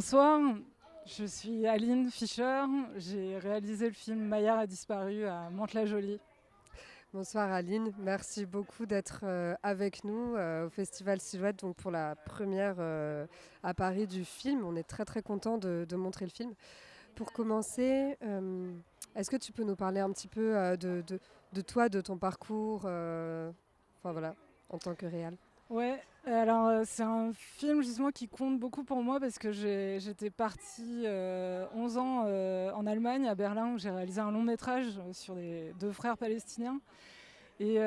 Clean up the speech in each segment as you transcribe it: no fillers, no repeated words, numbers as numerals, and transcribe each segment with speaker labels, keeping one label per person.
Speaker 1: Bonsoir, je suis Aline Fischer. J'ai réalisé le film Maillard a disparu à Mantes-la-Jolie.
Speaker 2: Bonsoir Aline, merci beaucoup d'être avec nous au Festival Silhouette donc pour la première à Paris du film. On est très très content de montrer le film. Pour commencer, est-ce que tu peux nous parler un petit peu de toi, de ton parcours, enfin voilà, en tant que réal?
Speaker 1: Ouais, alors c'est un film justement qui compte beaucoup pour moi parce que j'étais partie 11 ans en Allemagne, à Berlin, où j'ai réalisé un long métrage sur les deux frères palestiniens. Et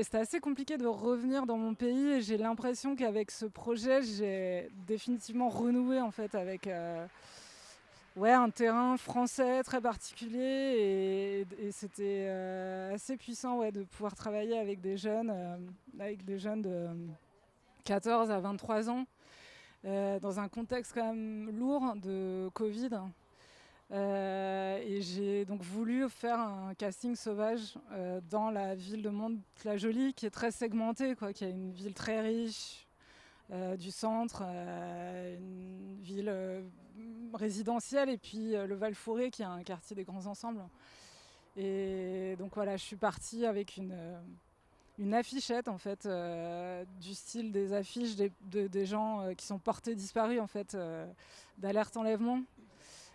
Speaker 1: c'était assez compliqué de revenir dans mon pays et j'ai l'impression qu'avec ce projet, j'ai définitivement renoué en fait avec un terrain français très particulier et c'était assez puissant de pouvoir travailler avec des jeunes de 14 à 23 ans dans un contexte quand même lourd de Covid. Et j'ai donc voulu faire un casting sauvage dans la ville de Mantes-la-Jolie, qui est très segmentée, qui est une ville très riche du centre, une ville résidentielle, et puis le Val-Fouré, qui est un quartier des grands ensembles. Et donc voilà, je suis partie avec une affichette en fait, du style des affiches des gens qui sont portés disparus en fait, d'alerte enlèvement.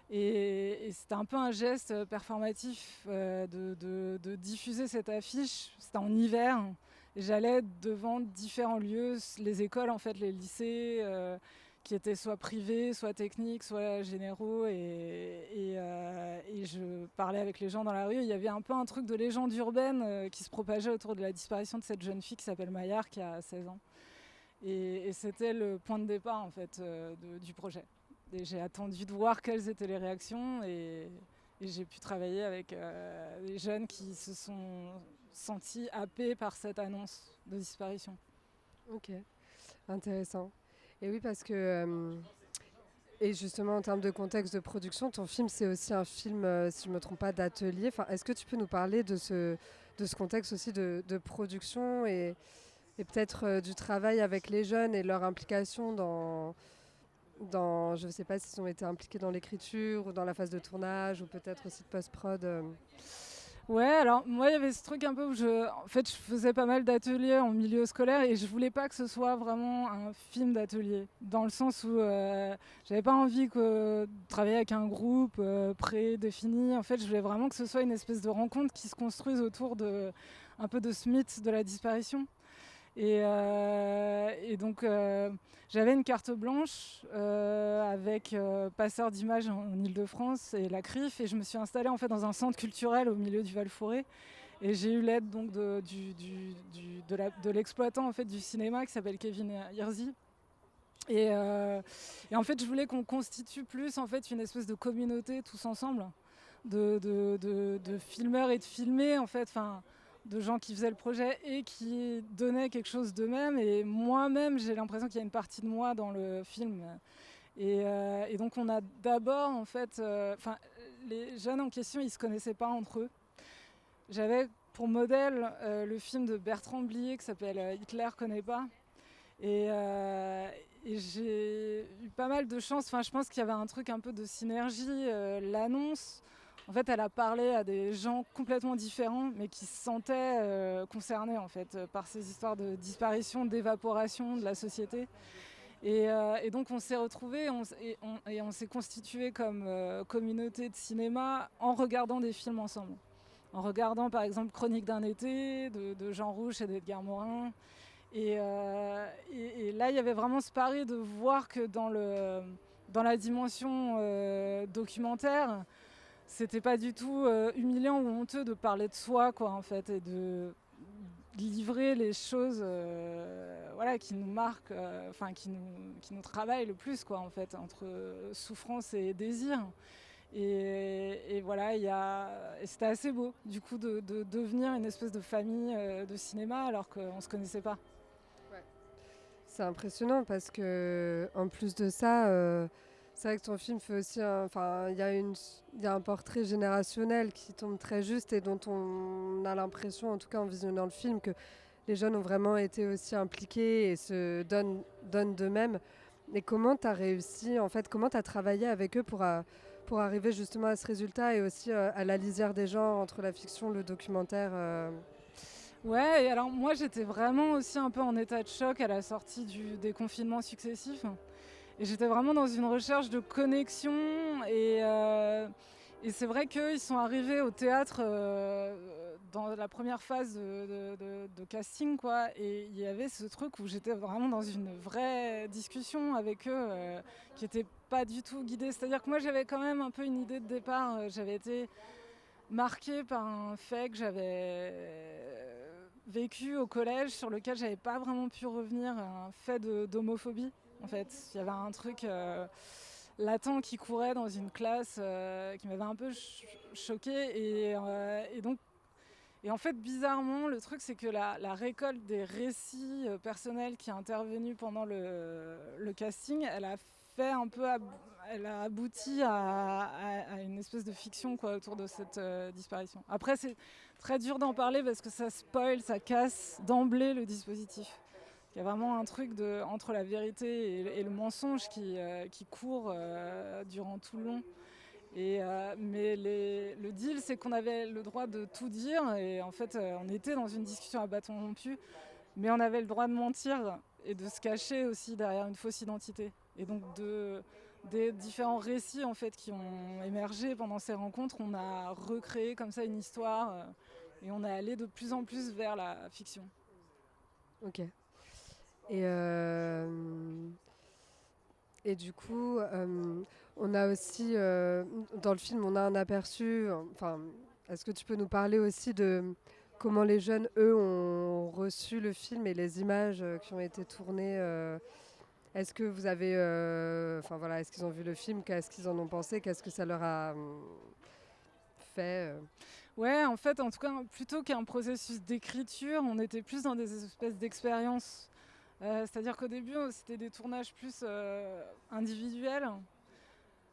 Speaker 1: Et c'était un peu un geste performatif de diffuser cette affiche. C'était en hiver et j'allais devant différents lieux, les écoles en fait, les lycées qui étaient soit privés, soit techniques, soit généraux et je parlais avec les gens dans la rue. Il y avait un peu un truc de légende urbaine qui se propageait autour de la disparition de cette jeune fille qui s'appelle Maillard, qui a 16 ans. Et c'était le point de départ en fait, du projet. Et j'ai attendu de voir quelles étaient les réactions et j'ai pu travailler avec des jeunes qui se sont sentis happés par cette annonce de disparition.
Speaker 2: Ok, intéressant. Et oui, parce que et justement en termes de contexte de production, ton film c'est aussi un film, si je ne me trompe pas, d'atelier. Enfin, est-ce que tu peux nous parler de ce contexte aussi de production et peut-être du travail avec les jeunes et leur implication je ne sais pas s'ils ont été impliqués dans l'écriture ou dans la phase de tournage ou peut-être aussi de post-prod.
Speaker 1: Ouais, alors moi il y avait ce truc un peu où je faisais pas mal d'ateliers en milieu scolaire et je voulais pas que ce soit vraiment un film d'atelier, dans le sens où j'avais pas envie de travailler avec un groupe prédéfini. En fait, je voulais vraiment que ce soit une espèce de rencontre qui se construise autour un peu de ce mythe de la disparition. Et donc j'avais une carte blanche avec passeur d'images en Ile-de-France et la CRIF, et je me suis installée en fait dans un centre culturel au milieu du Val-Fouré. Et j'ai eu l'aide donc de l'exploitant en fait du cinéma qui s'appelle Kevin Hirzi. Et en fait, je voulais qu'on constitue plus en fait une espèce de communauté tous ensemble, de filmeurs et de filmés en fait, enfin, de gens qui faisaient le projet et qui donnaient quelque chose d'eux-mêmes. Et moi-même, j'ai l'impression qu'il y a une partie de moi dans le film. Et donc, on a d'abord en fait, les jeunes en question, ils se connaissaient pas entre eux. J'avais pour modèle le film de Bertrand Blier qui s'appelle Hitler connaît pas. Et, euh, et j'ai eu pas mal de chance. Enfin, je pense qu'il y avait un truc un peu de synergie. L'annonce, en fait, elle a parlé à des gens complètement différents, mais qui se sentaient concernés en fait par ces histoires de disparition, d'évaporation de la société. Et donc, on s'est retrouvés et on s'est constitué comme communauté de cinéma en regardant des films ensemble. En regardant par exemple Chronique d'un été de Jean Rouch et d'Edgar Morin. Et là, il y avait vraiment ce pari de voir que dans la dimension documentaire, c'était pas du tout humiliant ou honteux de parler de soi, quoi, en fait, et de livrer les choses qui nous marquent, qui nous travaillent le plus, quoi, en fait, entre souffrance et désir. Et voilà, et c'était assez beau, du coup, de devenir une espèce de famille de cinéma alors qu'on se connaissait pas.
Speaker 2: C'est impressionnant parce que en plus de ça, c'est vrai que ton film fait aussi enfin, il y a un portrait générationnel qui tombe très juste et dont on a l'impression, en tout cas en visionnant le film, que les jeunes ont vraiment été aussi impliqués et se donnent d'eux-mêmes. Et comment tu as réussi, en fait, comment tu as travaillé avec eux pour arriver justement à ce résultat et aussi à la lisière des genres entre la fiction, le documentaire
Speaker 1: Ouais, et alors moi j'étais vraiment aussi un peu en état de choc à la sortie des confinements successifs. Et j'étais vraiment dans une recherche de connexion. Et c'est vrai qu'ils sont arrivés au théâtre dans la première phase de casting, quoi. Et il y avait ce truc où j'étais vraiment dans une vraie discussion avec eux qui n'était pas du tout guidée. C'est-à-dire que moi j'avais quand même un peu une idée de départ. J'avais été marquée par un fait que j'avais vécu au collège sur lequel j'avais pas vraiment pu revenir, un fait d'homophobie. En fait, il y avait un truc latent qui courait dans une classe qui m'avait un peu choquée. Et en fait, bizarrement, le truc, c'est que la récolte des récits personnels qui est intervenue pendant le casting, elle a fait un peu, elle a abouti à une espèce de fiction, quoi, autour de cette disparition. Après, c'est très dur d'en parler parce que ça spoil, ça casse d'emblée le dispositif. Il y a vraiment un truc entre la vérité et le mensonge qui court durant tout le long. Mais le deal, c'est qu'on avait le droit de tout dire. Et en fait, on était dans une discussion à bâton rompu, mais on avait le droit de mentir et de se cacher aussi derrière une fausse identité. Et donc, des différents récits en fait, qui ont émergé pendant ces rencontres, on a recréé comme ça une histoire et on est allé de plus en plus vers la fiction.
Speaker 2: Ok. Et, euh, et du coup, on a aussi, dans le film, on a un aperçu. Enfin, est-ce que tu peux nous parler aussi de comment les jeunes, eux, ont reçu le film et les images qui ont été tournées est-ce que vous avez, enfin voilà, est-ce qu'ils ont vu le film, qu'est-ce qu'ils en ont pensé, qu'est-ce que ça leur a fait
Speaker 1: Ouais, en fait, en tout cas, plutôt qu'un processus d'écriture, on était plus dans des espèces d'expériences. C'est-à-dire qu'au début, c'était des tournages plus individuels,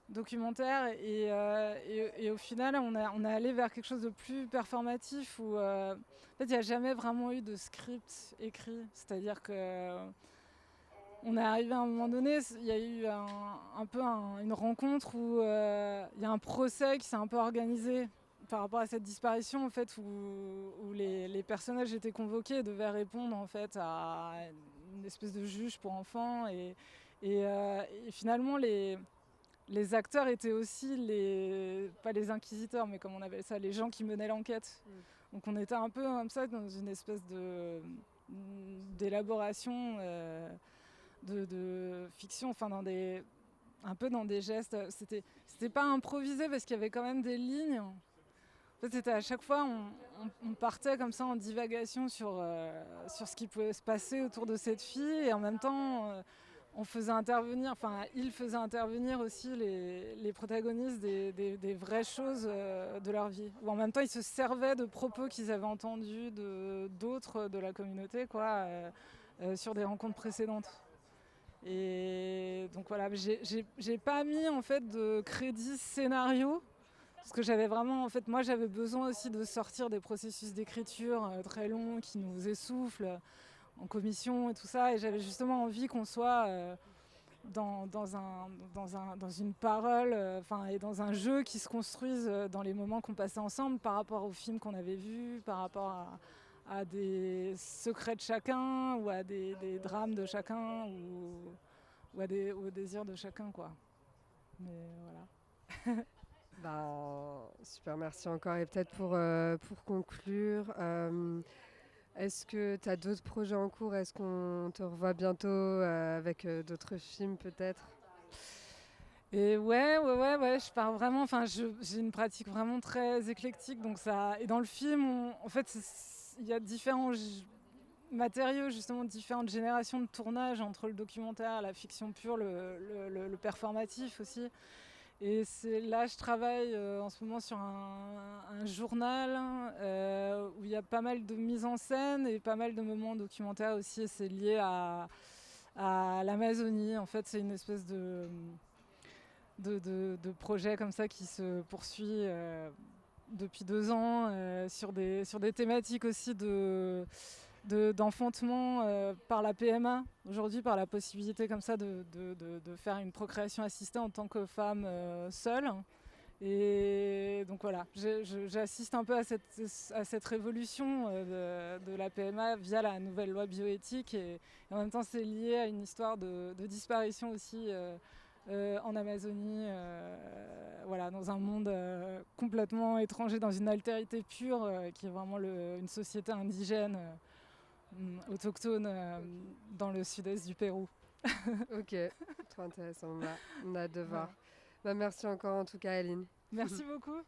Speaker 1: documentaires, et au final, on est allé vers quelque chose de plus performatif où, en fait, il n'y a jamais vraiment eu de script écrit. C'est-à-dire que on est arrivé à un moment donné, il y a eu un peu une rencontre où il y a un procès qui s'est un peu organisé par rapport à cette disparition, en fait, où les personnages étaient convoqués et devaient répondre en fait à une espèce de juge pour enfants. Et finalement, les acteurs étaient aussi pas les inquisiteurs, mais comme on appelle ça, les gens qui menaient l'enquête. Donc on était un peu comme ça dans une espèce d'élaboration de fiction, enfin un peu dans des gestes. C'était pas improvisé parce qu'il y avait quand même des lignes. En fait, c'était à chaque fois, on partait comme ça en divagation sur ce qui pouvait se passer autour de cette fille, et en même temps, on faisait intervenir, enfin, il faisait intervenir aussi les protagonistes des vraies choses de leur vie. Ou en même temps, ils se servaient de propos qu'ils avaient entendus d'autres de la communauté, quoi, sur des rencontres précédentes. Et donc voilà, j'ai pas mis en fait de crédit scénario parce que j'avais vraiment, en fait, moi j'avais besoin aussi de sortir des processus d'écriture très longs qui nous essoufflent en commission et tout ça, et j'avais justement envie qu'on soit dans une parole, et dans un jeu qui se construise dans les moments qu'on passait ensemble par rapport aux films qu'on avait vus, par rapport à des secrets de chacun ou à des drames de chacun ou aux désirs de chacun, quoi. Mais voilà.
Speaker 2: Super, merci encore. Et peut-être pour conclure, est-ce que tu as d'autres projets en cours? Est-ce qu'on te revoit bientôt avec d'autres films peut-être?
Speaker 1: Et ouais, je pars vraiment, enfin, j'ai une pratique vraiment très éclectique, donc ça, et dans le film, en fait, il y a différents matériaux, justement, différentes générations de tournage entre le documentaire, la fiction pure, le performatif aussi. Et là, je travaille en ce moment sur un journal où il y a pas mal de mise en scène et pas mal de moments documentaires aussi. Et c'est lié à l'Amazonie. En fait, c'est une espèce de projet comme ça qui se poursuit depuis 2 ans sur des thématiques aussi d'enfantement par la PMA, aujourd'hui par la possibilité comme ça de faire une procréation assistée en tant que femme seule. Et donc voilà, j'assiste un peu à cette révolution de la PMA via la nouvelle loi bioéthique et en même temps c'est lié à une histoire de disparition aussi en Amazonie, voilà, dans un monde complètement étranger, dans une altérité pure qui est vraiment une société indigène autochtone dans le sud-est du Pérou.
Speaker 2: Ok, trop intéressant, on a hâte de voir.
Speaker 1: Voilà.
Speaker 2: Bah, merci encore en tout cas Aline.
Speaker 1: Merci beaucoup.